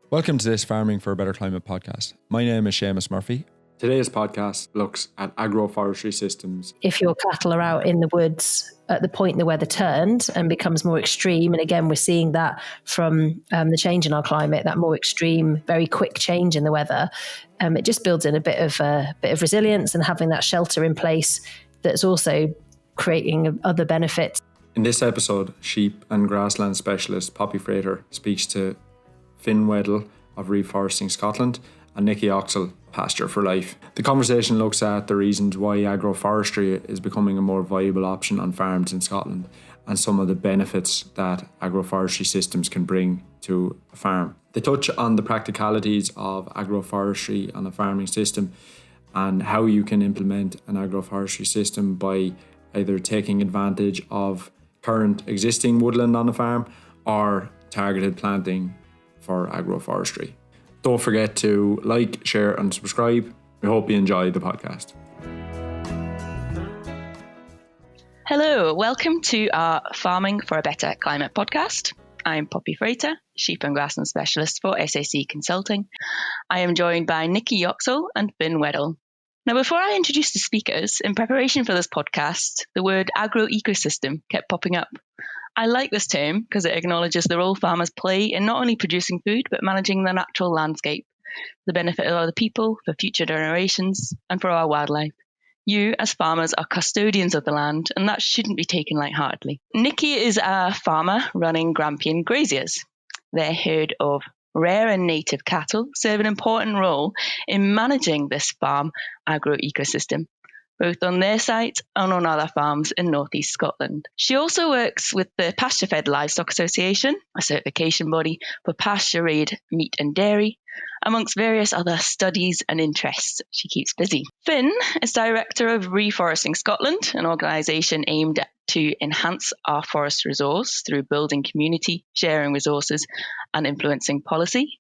Welcome to this Farming for a Better Climate podcast. My name is Seamus Murphy. Today's podcast looks at agroforestry systems. If your cattle are out in the woods at the point the weather turns and becomes more extreme, and again, we're seeing that from the change in our climate, that more extreme, very quick change in the weather, it just builds in a bit of resilience, and having that shelter in place that's also creating other benefits. In this episode, sheep and grassland specialist Poppy Frater speaks to Finn Weddle of Reforesting Scotland and Nikki Yoxall, Pasture for Life. The conversation looks at the reasons why agroforestry is becoming a more viable option on farms in Scotland and some of the benefits that agroforestry systems can bring to a farm. They touch on the practicalities of agroforestry on a farming system and how you can implement an agroforestry system by either taking advantage of current existing woodland on a farm or targeted planting for agroforestry. Don't forget to like, share and subscribe. We hope you enjoy the podcast. Hello, welcome to our Farming for a Better Climate podcast. I'm Poppy Frater, sheep and grassland specialist for SAC Consulting. I am joined by Nikki Yoxall and Finn Weddle. Now, before I introduce the speakers, in preparation for this podcast, the word agroecosystem kept popping up. I like this term because it acknowledges the role farmers play in not only producing food, but managing the natural landscape, the benefit of other people, for future generations, and for our wildlife. You, as farmers, are custodians of the land, and that shouldn't be taken lightheartedly. Nikki is a farmer running Grampian Graziers. Their herd of rare and native cattle serve an important role in managing this farm agroecosystem, both on their site and on other farms in northeast Scotland. She also works with the Pasture-Fed Livestock Association, a certification body for pasture-raised meat and dairy, amongst various other studies and interests. She keeps busy. Finn is director of Reforesting Scotland, an organisation aimed to enhance our forest resource through building community, sharing resources and influencing policy.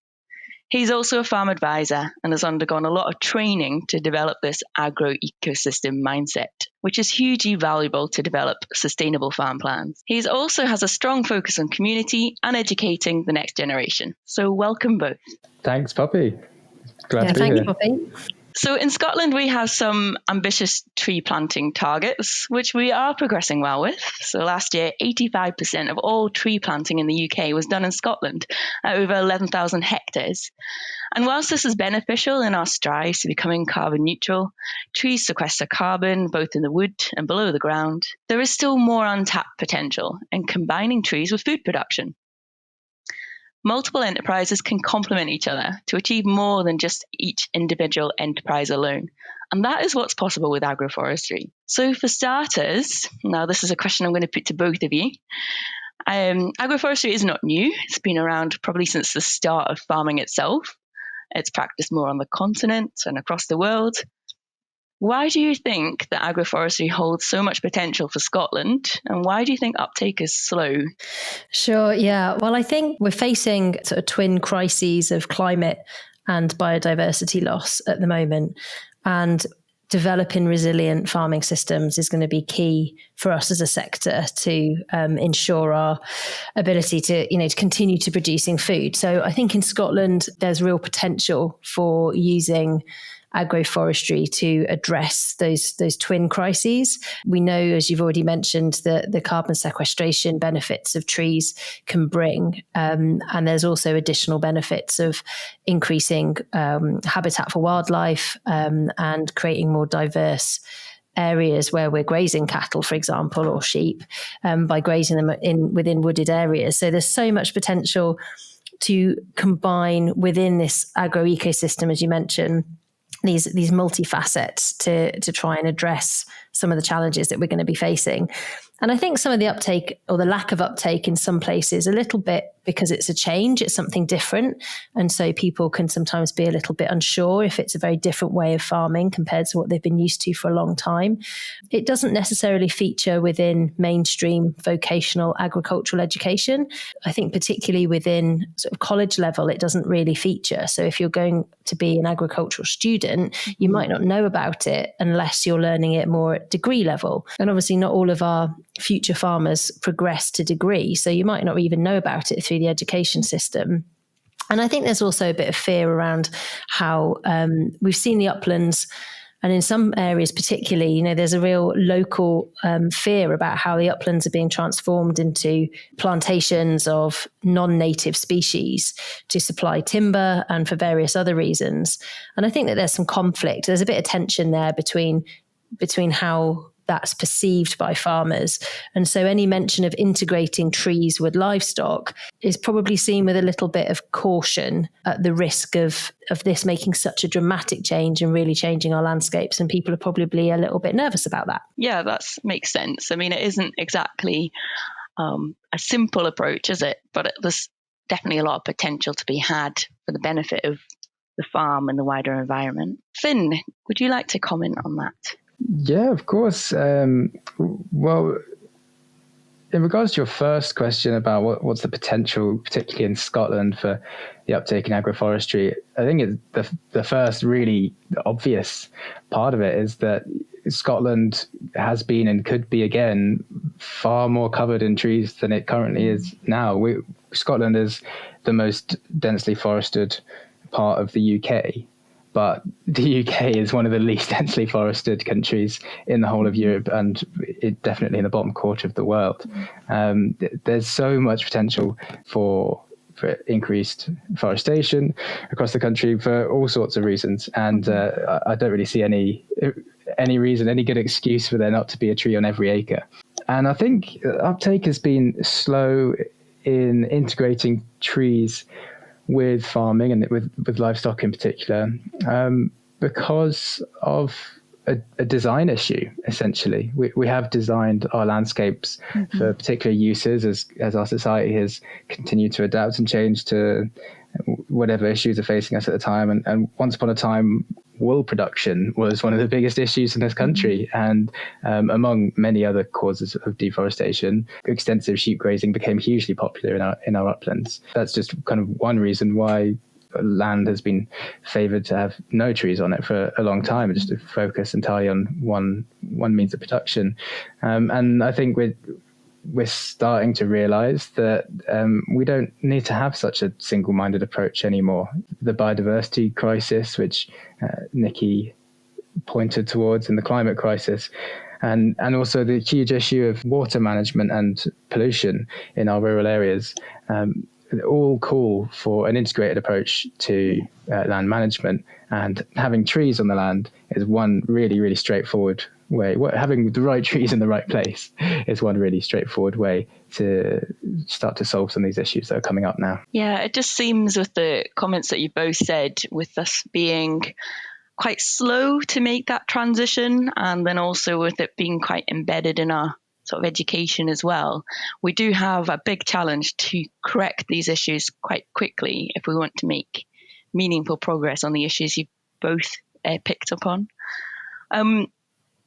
He's also a farm advisor and has undergone a lot of training to develop this agro-ecosystem mindset, which is hugely valuable to develop sustainable farm plans. He also has a strong focus on community and educating the next generation. So welcome both. Thanks, Poppy. Glad to be Thank here. you, Poppy. So in Scotland, we have some ambitious tree planting targets, which we are progressing well with. So last year, 85% of all tree planting in the UK was done in Scotland at over 11,000 hectares. And whilst this is beneficial in our strides to becoming carbon neutral, trees sequester carbon both in the wood and below the ground, there is still more untapped potential in combining trees with food production. Multiple enterprises can complement each other to achieve more than just each individual enterprise alone. And that is what's possible with agroforestry. So for starters, now this is a question I'm going to put to both of you. Agroforestry is not new. It's been around probably since the start of farming itself. It's practiced more on the continent and across the world. Why do you think that agroforestry holds so much potential for Scotland, and why do you think uptake is slow? Sure, yeah. Well, I think we're facing sort of twin crises of climate and biodiversity loss at the moment, and developing resilient farming systems is going to be key for us as a sector to ensure our ability to continue to producing food. So I think in Scotland, there's real potential for using agroforestry to address those twin crises. We know, as you've already mentioned, that the carbon sequestration benefits of trees can bring, and there's also additional benefits of increasing habitat for wildlife and creating more diverse areas where we're grazing cattle, for example, or sheep, by grazing them within wooded areas. So there's so much potential to combine within this agroecosystem, as you mentioned, these multifacets to try and address some of the challenges that we're going to be facing. And I think some of the uptake or the lack of uptake in some places a little bit because it's a change, it's something different. And so people can sometimes be a little bit unsure if it's a very different way of farming compared to what they've been used to for a long time. It doesn't necessarily feature within mainstream vocational agricultural education. I think particularly within sort of college level, it doesn't really feature. So if you're going to be an agricultural student, you might not know about it unless you're learning it more at degree level. And obviously not all of our future farmers progress to degree, so you might not even know about it through the education system. And I think there's also a bit of fear around how we've seen the uplands, and in some areas particularly, there's a real local fear about how the uplands are being transformed into plantations of non-native species to supply timber and for various other reasons. And I think that there's some conflict. There's a bit of tension there between how that's perceived by farmers. And so any mention of integrating trees with livestock is probably seen with a little bit of caution at the risk of this making such a dramatic change and really changing our landscapes. And people are probably a little bit nervous about that. Yeah, that makes sense. I mean, it isn't exactly a simple approach, is it? But there's definitely a lot of potential to be had for the benefit of the farm and the wider environment. Finn, would you like to comment on that? Yeah, of course. Well, in regards to your first question about what's the potential, particularly in Scotland, for the uptake in agroforestry, I think the first really obvious part of it is that Scotland has been and could be again far more covered in trees than it currently is now. Scotland is the most densely forested part of the UK. But the UK is one of the least densely forested countries in the whole of Europe, and definitely in the bottom quarter of the world. There's so much potential for increased forestation across the country for all sorts of reasons, and I don't really see any reason, any good excuse for there not to be a tree on every acre. And I think uptake has been slow in integrating trees with farming and with livestock in particular, because of a design issue, essentially. We have designed our landscapes for particular uses as our society has continued to adapt and change to whatever issues are facing us at the time. And once upon a time, wool production was one of the biggest issues in this country. And among many other causes of deforestation, extensive sheep grazing became hugely popular in our uplands. That's just kind of one reason why land has been favoured to have no trees on it for a long time, just to focus entirely on one means of production. And I think we're starting to realise that we don't need to have such a single-minded approach anymore. The biodiversity crisis, which Nikki pointed towards, and the climate crisis, and also the huge issue of water management and pollution in our rural areas, all call for an integrated approach to land management. And having trees on the land is one really, really straightforward way. Having the right trees in the right place is one really straightforward way to start to solve some of these issues that are coming up now. Yeah, it just seems with the comments that you both said, with us being quite slow to make that transition, and then also with it being quite embedded in our sort of education as well, we do have a big challenge to correct these issues quite quickly if we want to make meaningful progress on the issues you both picked up on.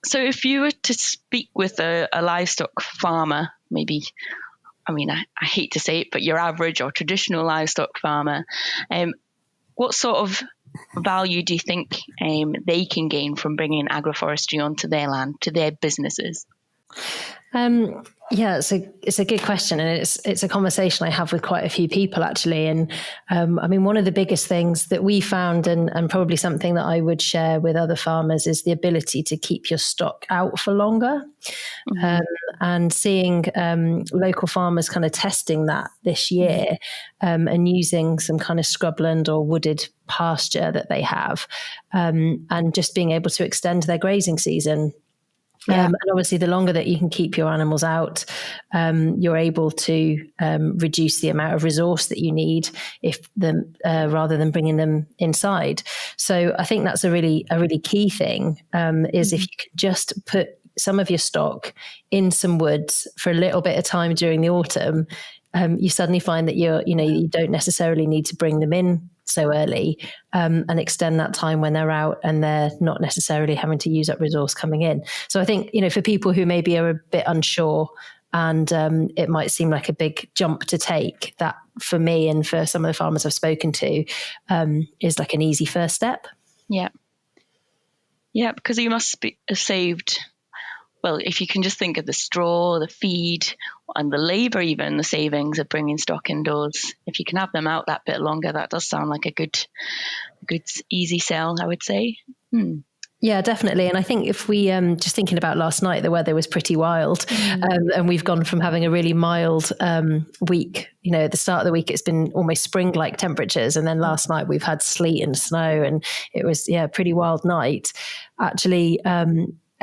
So if you were to speak with a livestock farmer, maybe, I mean, I hate to say it, but your average or traditional livestock farmer, what sort of value do you think they can gain from bringing agroforestry onto their land, to their businesses? Yeah, it's a good question, and it's a conversation I have with quite a few people actually. And I mean, one of the biggest things that we found, and probably something that I would share with other farmers, is the ability to keep your stock out for longer. And seeing local farmers kind of testing that this year, and using some kind of scrubland or wooded pasture that they have, and just being able to extend their grazing season. And obviously, the longer that you can keep your animals out, you're able to reduce the amount of resource that you need rather than bringing them inside. So I think that's a really key thing, is if you can just put some of your stock in some woods for a little bit of time during the autumn, you suddenly find that you don't necessarily need to bring them in so early, and extend that time when they're out and they're not necessarily having to use up resource coming in. So I think, for people who maybe are a bit unsure, and it might seem like a big jump to take, that for me and for some of the farmers I've spoken to, is like an easy first step. Yeah, because you must have saved well, if you can just think of the straw, the feed, and the labour, even the savings of bringing stock indoors, if you can have them out that bit longer, that does sound like a good easy sell, I would say. Yeah, definitely. And I think if we, just thinking about last night, the weather was pretty wild. And we've gone from having a really mild week. You know, at the start of the week, it's been almost spring-like temperatures. And then last night we've had sleet and snow, and it was, a pretty wild night. Actually,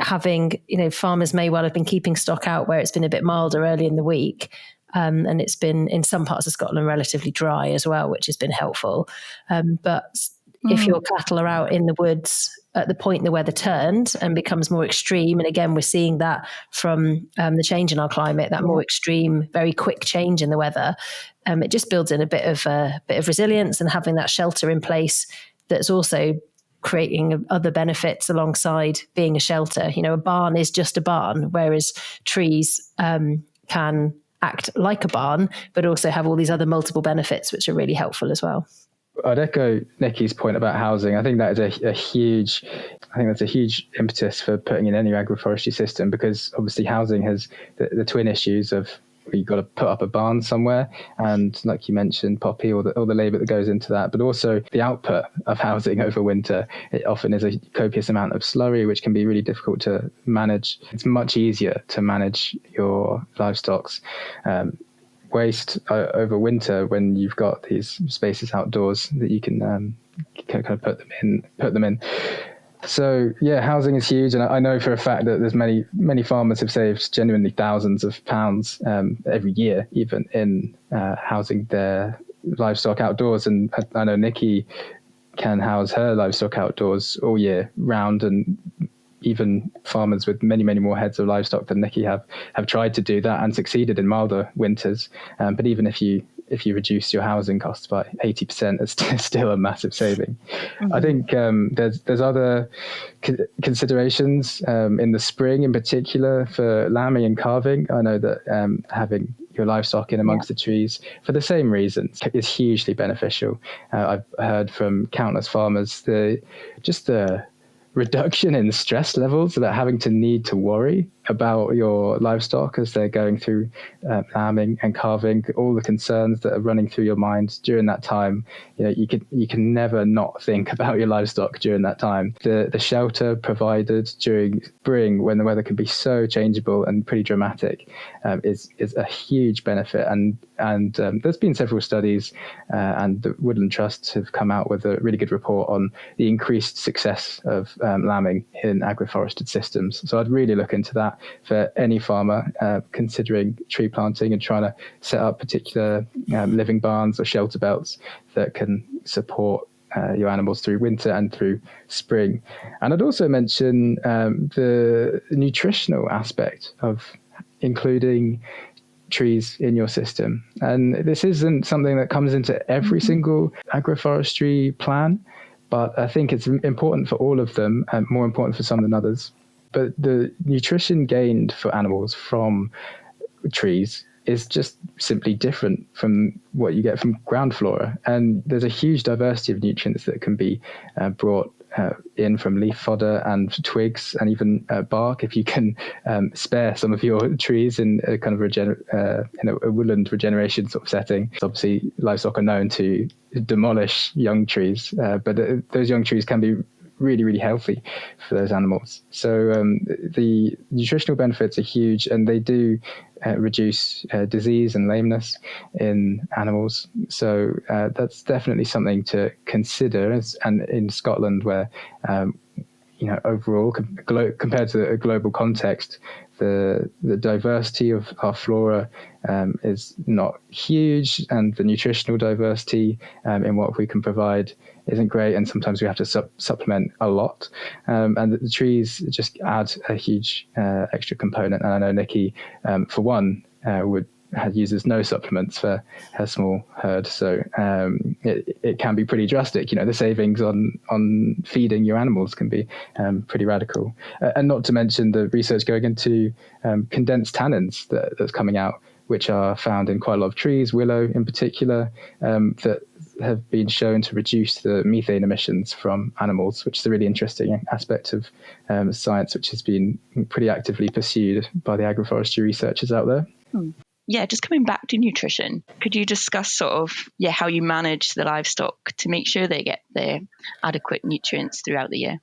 having, farmers may well have been keeping stock out where it's been a bit milder early in the week. And it's been in some parts of Scotland relatively dry as well, which has been helpful. But if your cattle are out in the woods at the point the weather turned and becomes more extreme, and again, we're seeing that from the change in our climate, that more extreme, very quick change in the weather, it just builds in a bit of resilience, and having that shelter in place that's also creating other benefits alongside being a shelter. A barn is just a barn, whereas trees can act like a barn, but also have all these other multiple benefits, which are really helpful as well. I'd echo Nikki's point about housing. I think that is a huge impetus for putting in any agroforestry system, because obviously housing has the twin issues of you've got to put up a barn somewhere, and like you mentioned, Poppy, all the labour that goes into that, but also the output of housing over winter. It often is a copious amount of slurry, which can be really difficult to manage. It's much easier to manage your livestock's waste over winter when you've got these spaces outdoors that you can kind of put them in. So yeah, housing is huge, and I know for a fact that there's many farmers have saved genuinely thousands of pounds every year, even in housing their livestock outdoors. And I know Nikki can house her livestock outdoors all year round, and even farmers with many more heads of livestock than Nikki have tried to do that and succeeded in milder winters. But even if you reduce your housing costs by 80%, it's still a massive saving. I think there's other considerations in the spring, in particular for lambing and calving. I know that having your livestock in amongst the trees for the same reasons is hugely beneficial. I've heard from countless farmers the reduction in stress levels about having to need to worry about your livestock as they're going through lambing and calving, all the concerns that are running through your mind during that time. You can never not think about your livestock during that time. The shelter provided during spring, when the weather can be so changeable and pretty dramatic, is a huge benefit. And there's been several studies, and the Woodland Trust have come out with a really good report on the increased success of lambing in agroforested systems. So I'd really look into that for any farmer considering tree planting and trying to set up particular living barns or shelter belts that can support your animals through winter and through spring. And I'd also mention the nutritional aspect of including trees in your system. And this isn't something that comes into every single agroforestry plan, but I think it's important for all of them, and more important for some than others. But the nutrition gained for animals from trees is just simply different from what you get from ground flora. And there's a huge diversity of nutrients that can be brought in from leaf fodder and twigs and even bark, if you can spare some of your trees in a kind of a woodland regeneration sort of setting. So obviously, livestock are known to demolish young trees, but those young trees can be really healthy for those animals. So the nutritional benefits are huge, and they do reduce disease and lameness in animals. So that's definitely something to consider. And in Scotland, where overall, compared to a global context, the diversity of our flora is not huge, and the nutritional diversity in what we can provide isn't great, and sometimes we have to supplement a lot, and the trees just add a huge extra component. And I know Nikki, for one, uses no supplements for her small herd, so it can be pretty drastic. The savings on feeding your animals can be pretty radical, and not to mention the research going into condensed tannins that's coming out, which are found in quite a lot of trees, willow in particular, that have been shown to reduce the methane emissions from animals, which is a really interesting aspect of science, which has been pretty actively pursued by the agroforestry researchers out there. Yeah, just coming back to nutrition, could you discuss sort of how you manage the livestock to make sure they get their adequate nutrients throughout the year?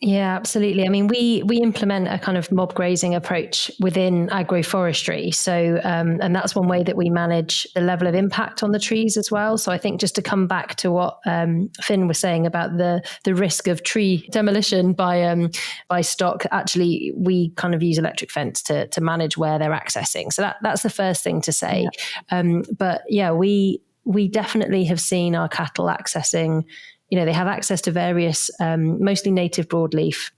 Yeah, absolutely. I mean, we implement a kind of mob grazing approach within agroforestry. So, and that's one way that we manage the level of impact on the trees as well. So I think just to come back to what Finn was saying about the risk of tree demolition by stock, actually, we kind of use electric fence to manage where they're accessing. So that's the first thing to say. Yeah. But yeah, we definitely have seen our cattle accessing. They have access to various, mostly native broadleaf,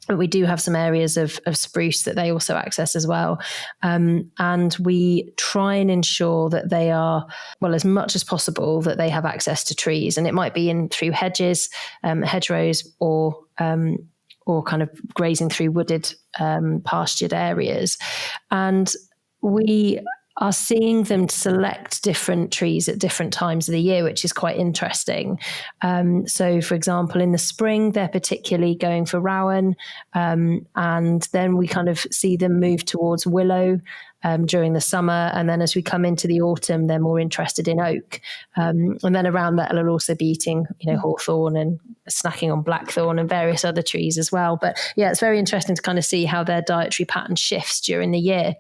but we do have some areas of spruce that they also access as well. And we try and ensure that they are, well, as much as possible, that they have access to trees. And it might be through hedges, hedgerows, or kind of grazing through wooded, pastured areas. And we are seeing them select different trees at different times of the year, which is quite interesting. So, for example, in the spring, they're particularly going for rowan, and then we kind of see them move towards willow during the summer. And then as we come into the autumn, they're more interested in oak. And then around that, they'll also be eating, hawthorn and snacking on blackthorn and various other trees as well. But yeah, it's very interesting to kind of see how their dietary pattern shifts during the year.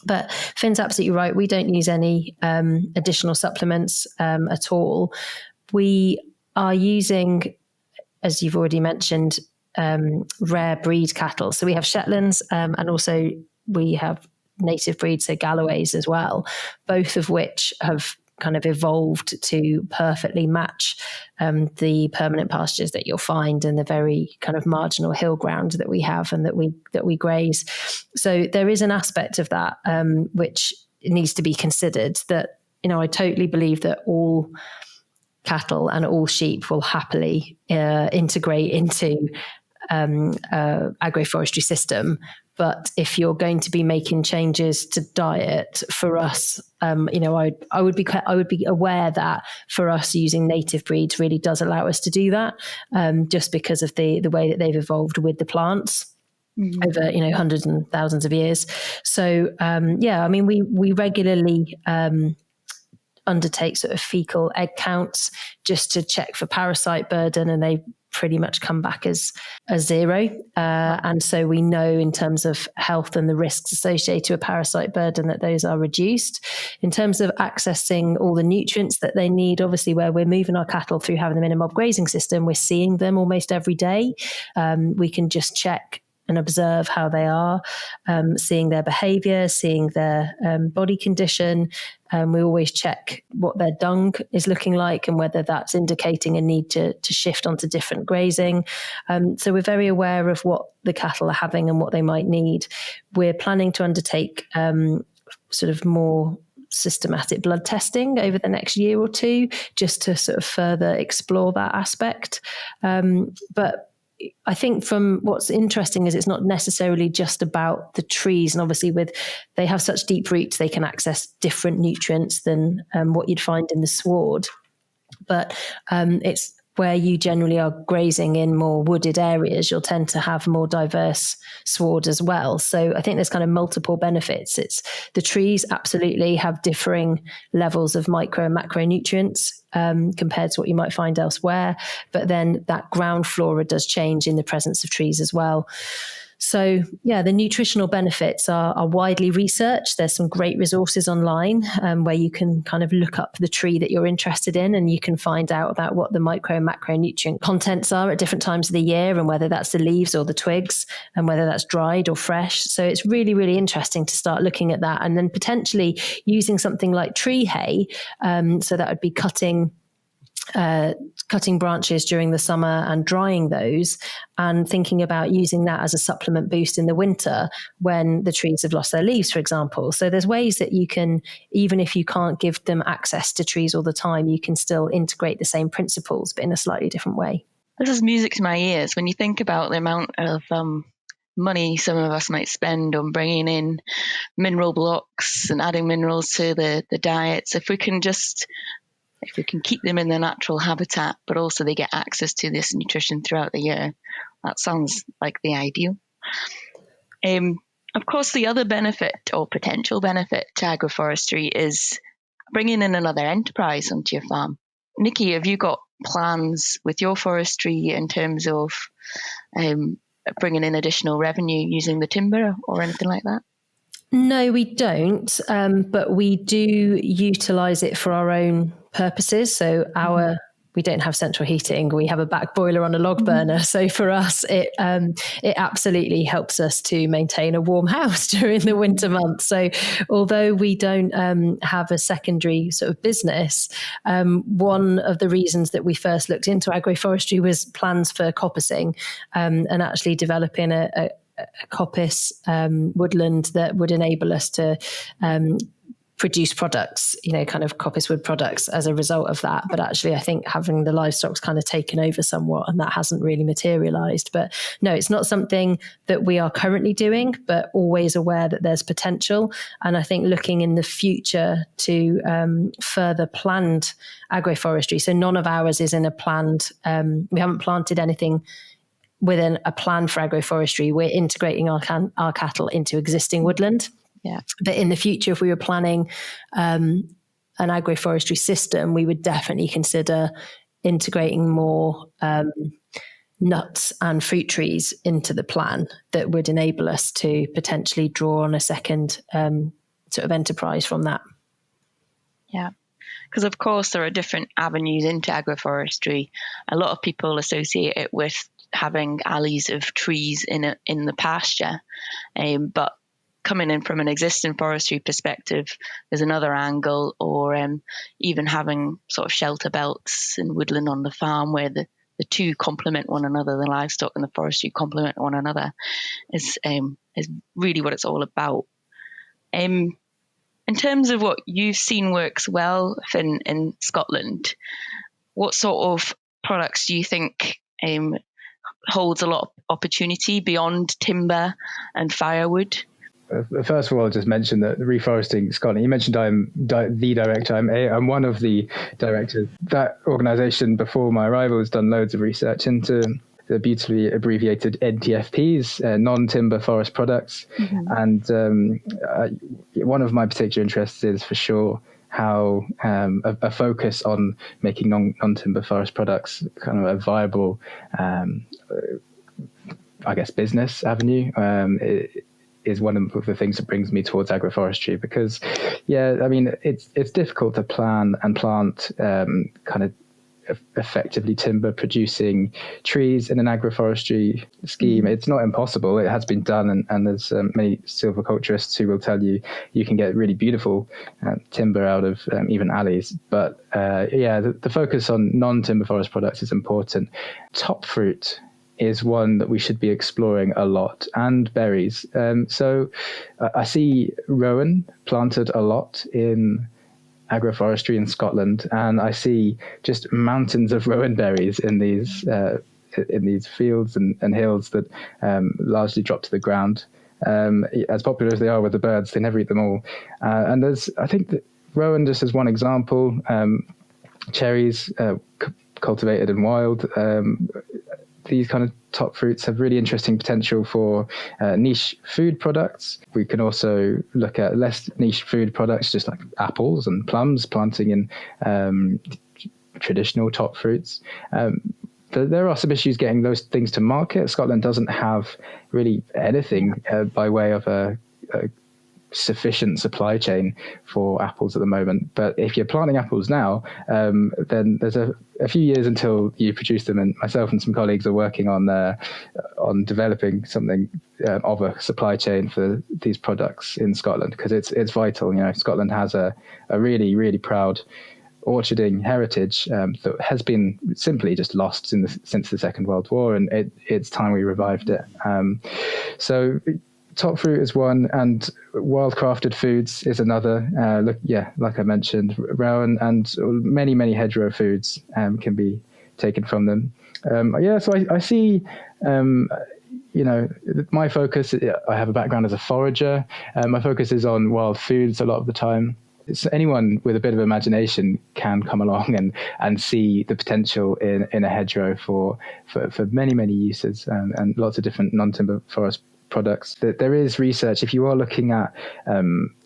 But Finn's absolutely right. We don't use any additional supplements at all. We are using, as you've already mentioned, rare breed cattle. So we have Shetlands and also we have native breeds, so Galloways as well, both of which have kind of evolved to perfectly match the permanent pastures that you'll find and the very kind of marginal hill ground that we have and that we graze. So there is an aspect of that which needs to be considered, that I totally believe that all cattle and all sheep will happily integrate into agroforestry system. But if you're going to be making changes to diet, for us, I would be aware that for us using native breeds really does allow us to do that, just because of the way that they've evolved with the plants over hundreds and thousands of years. So we regularly undertake sort of fecal egg counts just to check for parasite burden, and they pretty much come back as zero. And so we know in terms of health and the risks associated with parasite burden that those are reduced. In terms of accessing all the nutrients that they need, obviously where we're moving our cattle through having them in a mob grazing system, we're seeing them almost every day. We can just check and observe how they are, seeing their behavior, seeing their body condition. We always check what their dung is looking like and whether that's indicating a need to shift onto different grazing. So we're very aware of what the cattle are having and what they might need. We're planning to undertake sort of more systematic blood testing over the next year or two, just to sort of further explore that aspect. But I think from what's interesting is it's not necessarily just about the trees. And obviously they have such deep roots, they can access different nutrients than what you'd find in the sward. But it's where you generally are grazing in more wooded areas, you'll tend to have more diverse sward as well. So I think there's kind of multiple benefits. It's the trees absolutely have differing levels of micro and macronutrients compared to what you might find elsewhere. But then that ground flora does change in the presence of trees as well. So yeah, the nutritional benefits are widely researched. There's some great resources online where you can kind of look up the tree that you're interested in, and you can find out about what the micro and macronutrient contents are at different times of the year, and whether that's the leaves or the twigs, and whether that's dried or fresh. So it's really, really interesting to start looking at that, and then potentially using something like tree hay. So that would be cutting branches during the summer and drying those, and thinking about using that as a supplement boost in the winter when the trees have lost their leaves, for example. So there's ways that you can, even if you can't give them access to trees all the time, you can still integrate the same principles, but in a slightly different way. This is music to my ears when you think about the amount of money some of us might spend on bringing in mineral blocks and adding minerals to the diets. If we can just if we can keep them in their natural habitat, but also they get access to this nutrition throughout the year, that sounds like the ideal. Of course, the other benefit or potential benefit to agroforestry is bringing in another enterprise onto your farm. Nikki, have you got plans with your forestry in terms of bringing in additional revenue using the timber or anything like that? No, we don't, but we do utilise it for our own purposes. So we don't have central heating. We have a back boiler on a log burner. So for us, it absolutely helps us to maintain a warm house during the winter months. So although we don't have a secondary sort of business, one of the reasons that we first looked into agroforestry was plans for coppicing, and actually developing a coppice woodland that would enable us to produce products, kind of coppice wood products as a result of that. But actually, I think having the livestock's kind of taken over somewhat, and that hasn't really materialized. But no, it's not something that we are currently doing, but always aware that there's potential. And I think looking in the future to further planned agroforestry. So none of ours is in a planned, we haven't planted anything within a plan for agroforestry. We're integrating our cattle into existing woodland. Yeah. But in the future, if we were planning an agroforestry system, we would definitely consider integrating more nuts and fruit trees into the plan that would enable us to potentially draw on a second sort of enterprise from that. Yeah. Because, of course, there are different avenues into agroforestry. A lot of people associate it with having alleys of trees in the pasture. But coming in from an existing forestry perspective, there's another angle, or even having sort of shelter belts and woodland on the farm where the two complement one another, the livestock and the forestry complement one another, is really what it's all about. In terms of what you've seen works well, Finn, in Scotland, what sort of products do you think holds a lot of opportunity beyond timber and firewood? First of all, I'll just mention that Reforesting Scotland, you mentioned I'm the director. I'm one of the directors. That organisation, before my arrival, has done loads of research into the beautifully abbreviated NTFPs, non-timber forest products. Mm-hmm. And one of my particular interests is for sure how a focus on making non-timber forest products kind of a viable, business avenue is one of the things that brings me towards agroforestry. Because, it's difficult to plan and plant kind of effectively timber producing trees in an agroforestry scheme. It's not impossible. It has been done, and there's many silviculturists who will tell you can get really beautiful timber out of even alleys. But the focus on non-timber forest products is important. Top fruit is one that we should be exploring a lot, and berries. So I see rowan planted a lot in agroforestry in Scotland, and I see just mountains of rowan berries in these fields and hills that largely drop to the ground. As popular as they are with the birds, they never eat them all. And I think that rowan, just as one example, cherries cultivated and wild. These kind of top fruits have really interesting potential for niche food products. We can also look at less niche food products, just like apples and plums, planting in traditional top fruits. There are some issues getting those things to market. Scotland doesn't have really anything by way of a sufficient supply chain for apples at the moment. But if you're planting apples now, then there's a few years until you produce them, and myself and some colleagues are working on developing something of a supply chain for these products in Scotland, because it's vital. Scotland has a really, really proud orcharding heritage that has been simply just lost since the Second World War, and it's time we revived it. So top fruit is one, and wild crafted foods is another. Like I mentioned, rowan and many, many hedgerow foods can be taken from them. So I see, my focus, I have a background as a forager. My focus is on wild foods a lot of the time. anyone with a bit of imagination can come along and see the potential in a hedgerow for many, many uses, and lots of different non-timber forest products. There is research, if you are looking at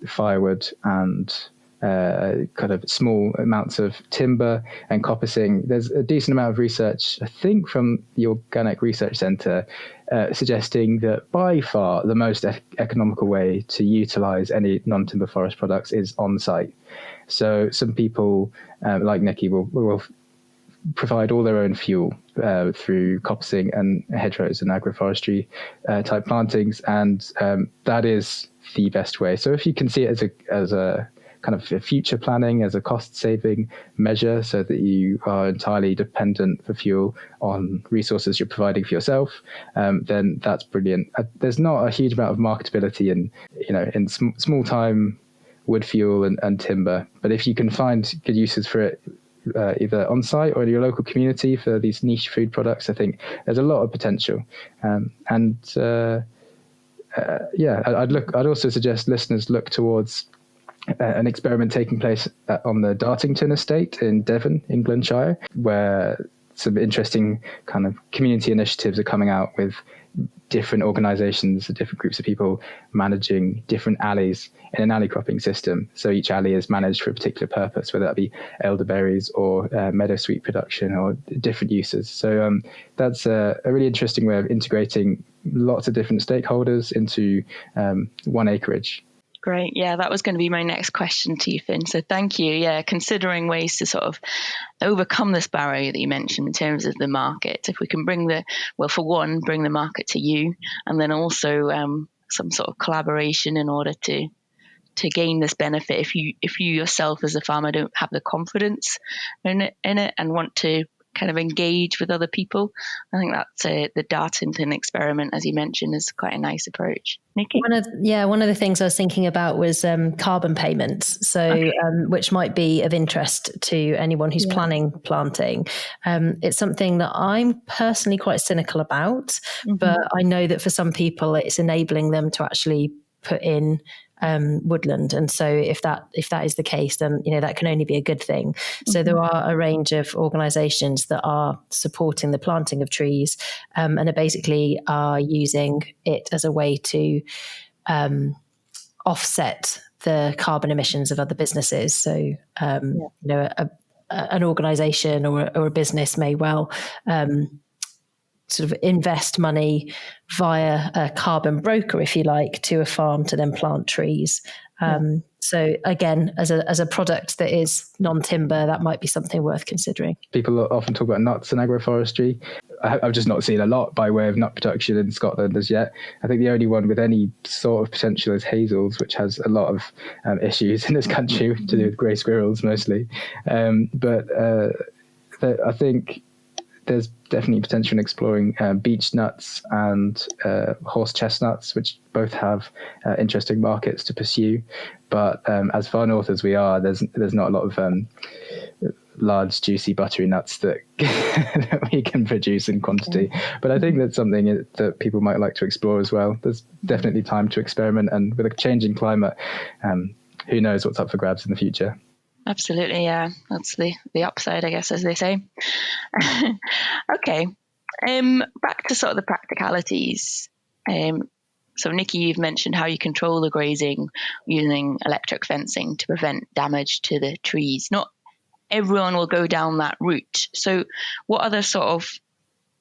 firewood and kind of small amounts of timber and coppicing, there's a decent amount of research, I think, from the Organic Research Centre suggesting that by far the most economical way to utilise any non-timber forest products is on-site. So some people, like Nikki, will provide all their own fuel through coppicing and hedgerows and agroforestry type plantings, and that is the best way. So if you can see it as a kind of future planning, as a cost-saving measure, so that you are entirely dependent for fuel on resources you're providing for yourself, then that's brilliant. There's not a huge amount of marketability in small time wood fuel and timber, but if you can find good uses for it, either on site or in your local community for these niche food products, I think there's a lot of potential. I'd also suggest listeners look towards an experiment taking place on the Dartington estate in Devon, Englandshire, where some interesting kind of community initiatives are coming out with different organisations, different groups of people managing different alleys in an alley cropping system. So each alley is managed for a particular purpose, whether that be elderberries or meadowsweet production or different uses. So that's a really interesting way of integrating lots of different stakeholders into one acreage. Great. Yeah, that was going to be my next question to you, Finn. So thank you. Yeah, considering ways to sort of overcome this barrier that you mentioned in terms of the market. If we can bring the market to you, and then also some sort of collaboration in order to gain this benefit. If you yourself as a farmer don't have the confidence in it and want to kind of engage with other people, I think that's the Dartington experiment, as you mentioned, is quite a nice approach. Nikki? One of the things I was thinking about was carbon payments, which might be of interest to anyone who's planning planting. It's something that I'm personally quite cynical about, but I know that for some people it's enabling them to actually put in woodland, and so if that is the case, then that can only be a good thing. So there are a range of organisations that are supporting the planting of trees, and are using it as a way to offset the carbon emissions of other businesses. So an organisation or a business may well sort of invest money via a carbon broker, if you like, to a farm to then plant trees. So again, as a product that is non-timber, that might be something worth considering. People often talk about nuts and agroforestry. I've just not seen a lot by way of nut production in Scotland as yet. I think the only one with any sort of potential is hazels, which has a lot of issues in this country to do with grey squirrels mostly. But I think there's definitely potential in exploring beech nuts and horse chestnuts, which both have interesting markets to pursue. But as far north as we are, there's not a lot of large, juicy, buttery nuts that we can produce in quantity. But I think that's something that people might like to explore as well. There's definitely time to experiment, and with a changing climate, who knows what's up for grabs in the future. Absolutely, yeah. That's the upside, I guess, as they say. Okay. Back to sort of the practicalities. So, Nikki, you've mentioned how you control the grazing using electric fencing to prevent damage to the trees. Not everyone will go down that route. So what other sort of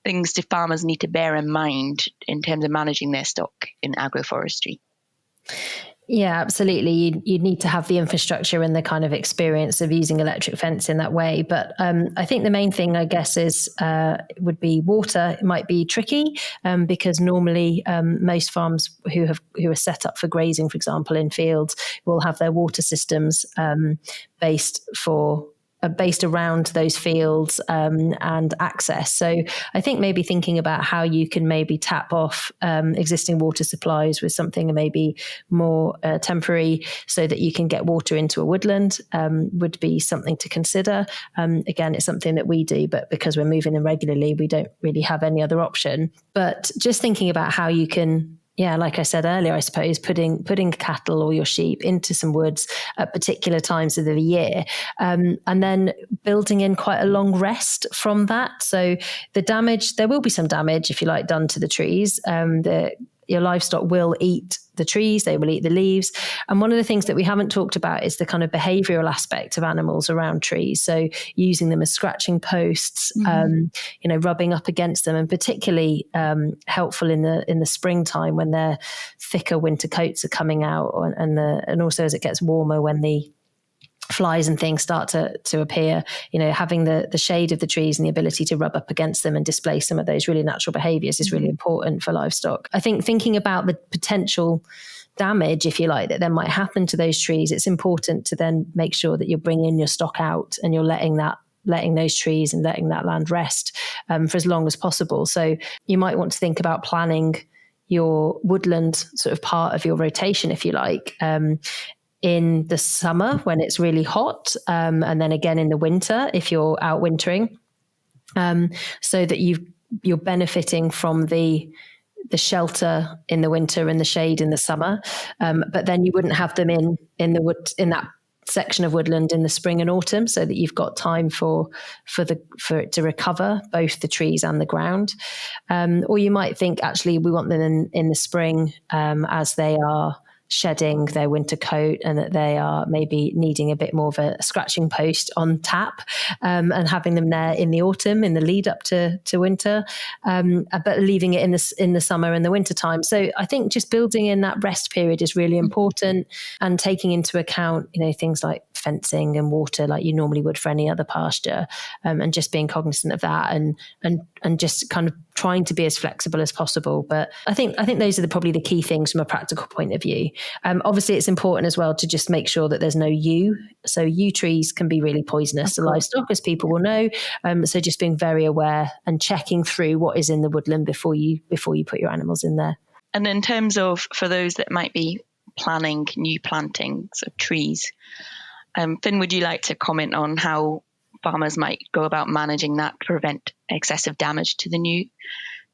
things do farmers need to bear in mind in terms of managing their stock in agroforestry? Yeah, absolutely. You'd need to have the infrastructure and the kind of experience of using electric fence in that way. But I think the main thing, I guess, would be water. It might be tricky because normally most farms who are set up for grazing, for example, in fields, will have their water systems based around those fields and access. So I think maybe thinking about how you can maybe tap off existing water supplies with something maybe more temporary so that you can get water into a woodland would be something to consider. Again, it's something that we do, but because we're moving them regularly, we don't really have any other option. But just thinking about how you can yeah, like I said earlier, I suppose putting cattle or your sheep into some woods at particular times of the year, and then building in quite a long rest from that. So there will be some damage, if you like, done to the trees. Your livestock will eat the trees, they will eat the leaves. And one of the things that we haven't talked about is the kind of behavioural aspect of animals around trees. So using them as scratching posts, rubbing up against them, and particularly helpful in the springtime when their thicker winter coats are coming out, and also as it gets warmer when the flies and things start to appear, having the shade of the trees and the ability to rub up against them and displace some of those really natural behaviours is really important for livestock. I think thinking about the potential damage, if you like, that then might happen to those trees, it's important to then make sure that you're bringing your stock out and you're letting those trees and letting that land rest for as long as possible. So you might want to think about planning your woodland sort of part of your rotation, if you like, in the summer when it's really hot, and then again in the winter if you're out wintering, so that you're benefiting from the shelter in the winter and the shade in the summer, but then you wouldn't have them in the wood, in that section of woodland in the spring and autumn, so that you've got time for it to recover, both the trees and the ground. Or you might think, actually, we want them in the spring as they are shedding their winter coat and that they are maybe needing a bit more of a scratching post on tap, and having them there in the autumn, in the lead up to winter, but leaving it in the summer and the winter time. So I think just building in that rest period is really important, and taking into account, things like fencing and water like you normally would for any other pasture, and just being cognizant of that, and just kind of trying to be as flexible as possible. But I think those are probably the key things from a practical point of view. Obviously, it's important as well to just make sure that there's no yew. So yew trees can be really poisonous to livestock, as people will know. So just being very aware and checking through what is in the woodland before you put your animals in there. And in terms of, for those that might be planning new plantings of trees, Finn, would you like to comment on how farmers might go about managing that to prevent excessive damage to the new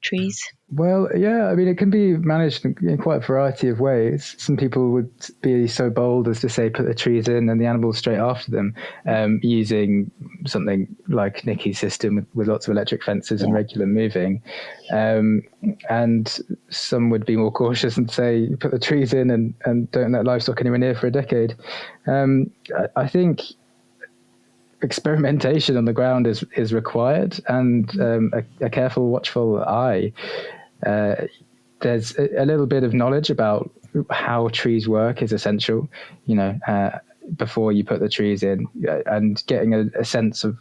trees? Well, yeah, I mean, it can be managed in quite a variety of ways. Some people would be so bold as to say put the trees in and the animals straight after them, using something like Nikki's system with lots of electric fences and regular moving. And some would be more cautious and say put the trees in and don't let livestock anywhere near for a decade. I think experimentation on the ground is required, and a careful, watchful eye. There's a little bit of knowledge about how trees work is essential, before you put the trees in, and getting a sense of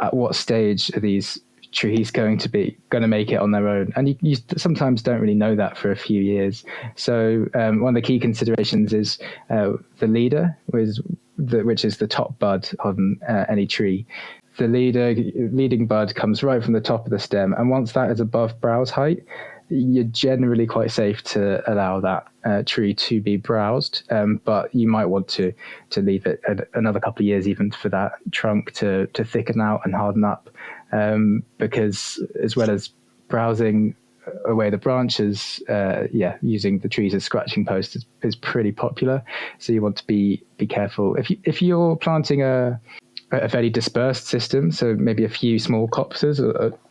at what stage are these trees going to make it on their own. And you sometimes don't really know that for a few years. So one of the key considerations is the leader, which is the top bud on any tree. The leading bud comes right from the top of the stem, and once that is above browse height, you're generally quite safe to allow that tree to be browsed, but you might want to leave it another couple of years even for that trunk to thicken out and harden up, because as well as browsing away the branches, using the trees as scratching posts is pretty popular. So you want to be careful. If you're planting a fairly dispersed system, so maybe a few small copses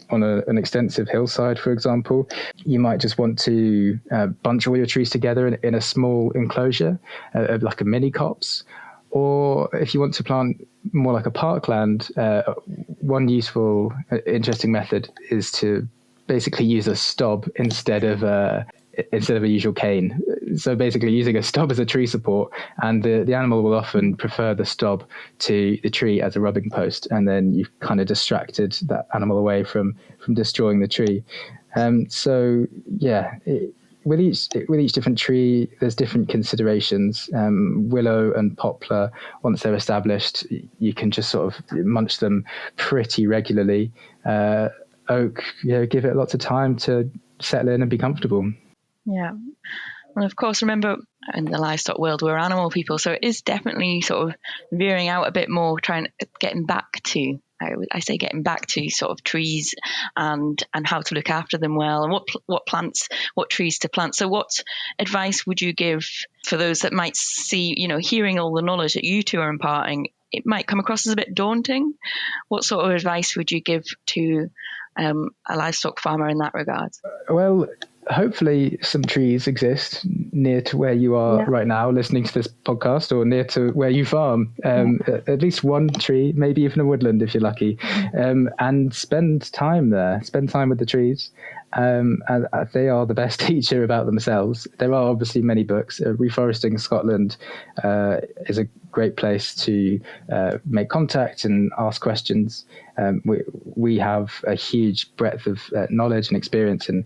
on an extensive hillside, for example, you might just want to bunch all your trees together in a small enclosure, like a mini copse. Or if you want to plant more like a parkland, one useful, interesting method is to basically use a stob instead of a usual cane. So basically using a stob as a tree support, and the animal will often prefer the stob to the tree as a rubbing post, and then you've kind of distracted that animal away from destroying the tree. With each different tree, there's different considerations. Willow and poplar, once they're established, you can just sort of munch them pretty regularly. Oak, give it lots of time to settle in and be comfortable. Yeah. And of course, remember, in the livestock world, we're animal people, so it is definitely sort of veering out a bit more, getting back to I say getting back to sort of trees and how to look after them well, and what trees to plant. So what advice would you give for those that might see, hearing all the knowledge that you two are imparting, it might come across as a bit daunting? What sort of advice would you give to a livestock farmer in that regard? Well, hopefully some trees exist near to where you are right now listening to this podcast, or near to where you farm. At least one tree, maybe even a woodland if you're lucky, and spend time there. Spend time with the trees. And they are the best teacher about themselves. There are obviously many books. Reforesting Scotland is a great place to make contact and ask questions. We have a huge breadth of knowledge and experience in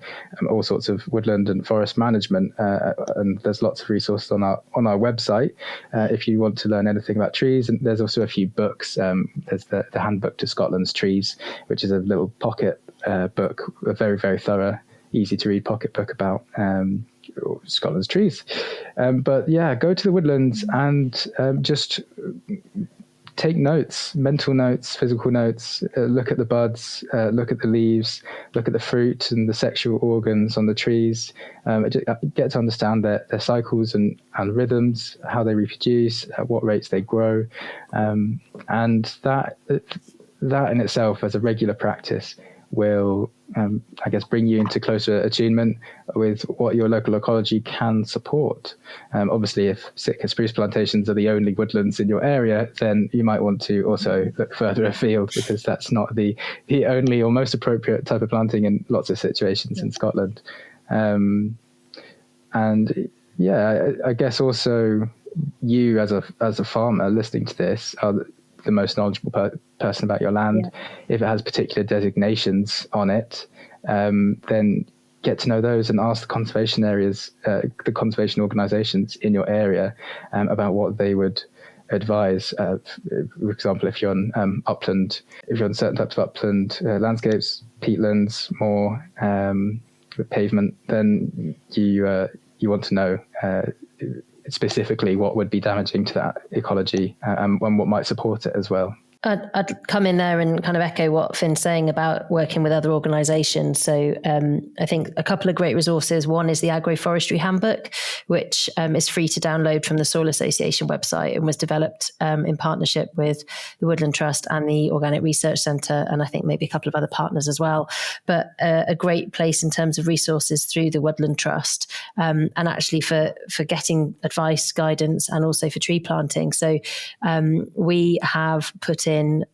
all sorts of woodland and forest management, and there's lots of resources on our website if you want to learn anything about trees. And there's also a few books. There's the Handbook to Scotland's Trees, which is a little pocket book, a very, very thorough, easy to read pocket book about Scotland's trees. But yeah, go to the woodlands and just take notes, mental notes, physical notes, look at the buds, look at the leaves, look at the fruit and the sexual organs on the trees, get to understand their cycles and rhythms, how they reproduce, at what rates they grow. And that in itself, as a regular practice, will, bring you into closer attunement with what your local ecology can support. Obviously, if Sitka spruce plantations are the only woodlands in your area, then you might want to also look further afield, because that's not the only or most appropriate type of planting in lots of situations in Scotland. And yeah, I guess also you as a farmer listening to this are the most knowledgeable person about your land. If it has particular designations on it, then get to know those and ask the conservation areas, the conservation organisations in your area about what they would advise. For example, if you're on upland, if you're on certain types of upland landscapes, peatlands, more pavement, then you want to know specifically what would be damaging to that ecology and what might support it as well. I'd come in there and kind of echo what Finn's saying about working with other organisations. So I think a couple of great resources. One is the Agroforestry Handbook, which is free to download from the Soil Association website and was developed in partnership with the Woodland Trust and the Organic Research Centre, and I think maybe a couple of other partners as well. But a great place in terms of resources through the Woodland Trust, and actually for getting advice, guidance, and also for tree planting. So we have put in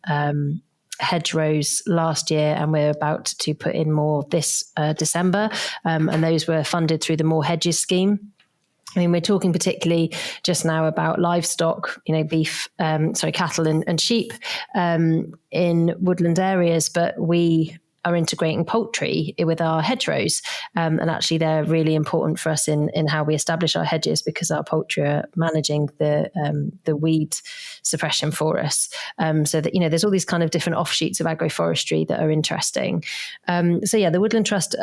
hedgerows last year, and we're about to put in more this December, and those were funded through the More Hedges scheme. I mean, we're talking particularly just now about livestock, beef, cattle and sheep in woodland areas, but we are integrating poultry with our hedgerows. And actually they're really important for us in how we establish our hedges, because our poultry are managing the weed suppression for us. So that, there's all these kind of different offshoots of agroforestry that are interesting. The Woodland Trust,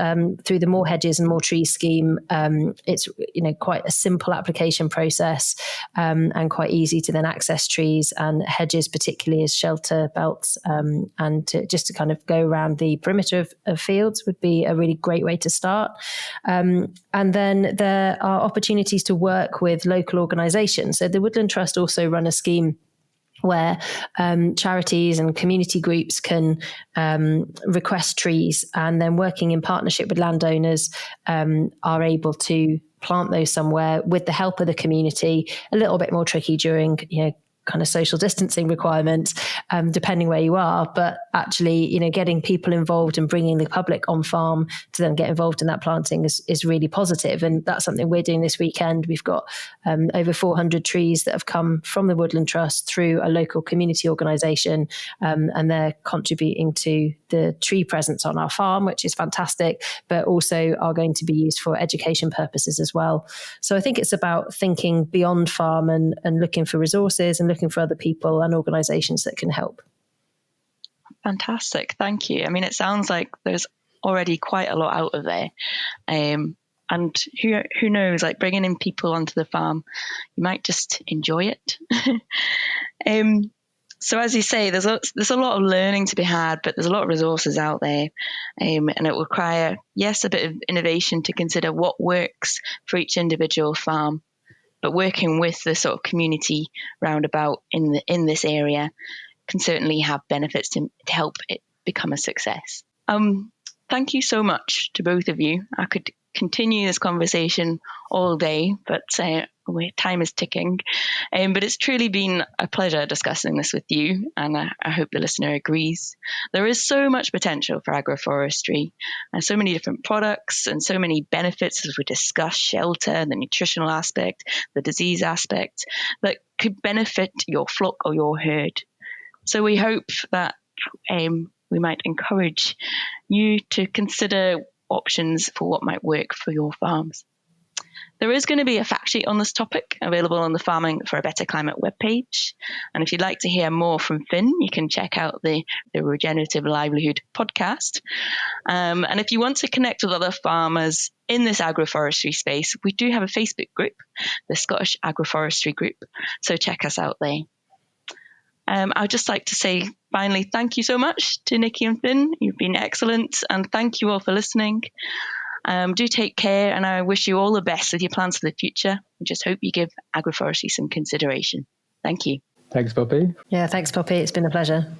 through the More Hedges and More Trees scheme, it's, quite a simple application process, and quite easy to then access trees and hedges, particularly as shelter belts, and just to kind of go around the perimeter of fields would be a really great way to start. And then there are opportunities to work with local organisations. So the Woodland Trust also run a scheme where charities and community groups can request trees, and then working in partnership with landowners are able to plant those somewhere with the help of the community. A little bit more tricky during, kind of social distancing requirements, depending where you are, but actually, getting people involved and bringing the public on farm to then get involved in that planting is really positive. And that's something we're doing this weekend. We've got over 400 trees that have come from the Woodland Trust through a local community organisation, and they're contributing to the tree presence on our farm, which is fantastic, but also are going to be used for education purposes as well. So I think it's about thinking beyond farm and looking for resources and looking for other people and organisations that can help. Fantastic. Thank you. I mean, it sounds like there's already quite a lot out of there. And who knows, like bringing in people onto the farm, you might just enjoy it. So as you say, there's a lot of learning to be had, but there's a lot of resources out there, and it will require, yes, a bit of innovation to consider what works for each individual farm, but working with the sort of community roundabout in this area can certainly have benefits to help it become a success. Thank you so much to both of you. I could continue this conversation all day, but time is ticking. But it's truly been a pleasure discussing this with you, and I hope the listener agrees. There is so much potential for agroforestry, and so many different products and so many benefits as we discuss shelter, the nutritional aspect, the disease aspect, that could benefit your flock or your herd. So we hope that we might encourage you to consider options for what might work for your farms. There is going to be a fact sheet on this topic available on the Farming for a Better Climate webpage. And if you'd like to hear more from Finn, you can check out the Regenerative Livelihood podcast. And if you want to connect with other farmers in this agroforestry space, we do have a Facebook group, the Scottish Agroforestry Group. So check us out there. I'd just like to say, finally, thank you so much to Nikki and Finn. You've been excellent, and thank you all for listening. Do take care, and I wish you all the best with your plans for the future. I just hope you give agroforestry some consideration. Thank you. Thanks, Poppy. Yeah, thanks, Poppy. It's been a pleasure.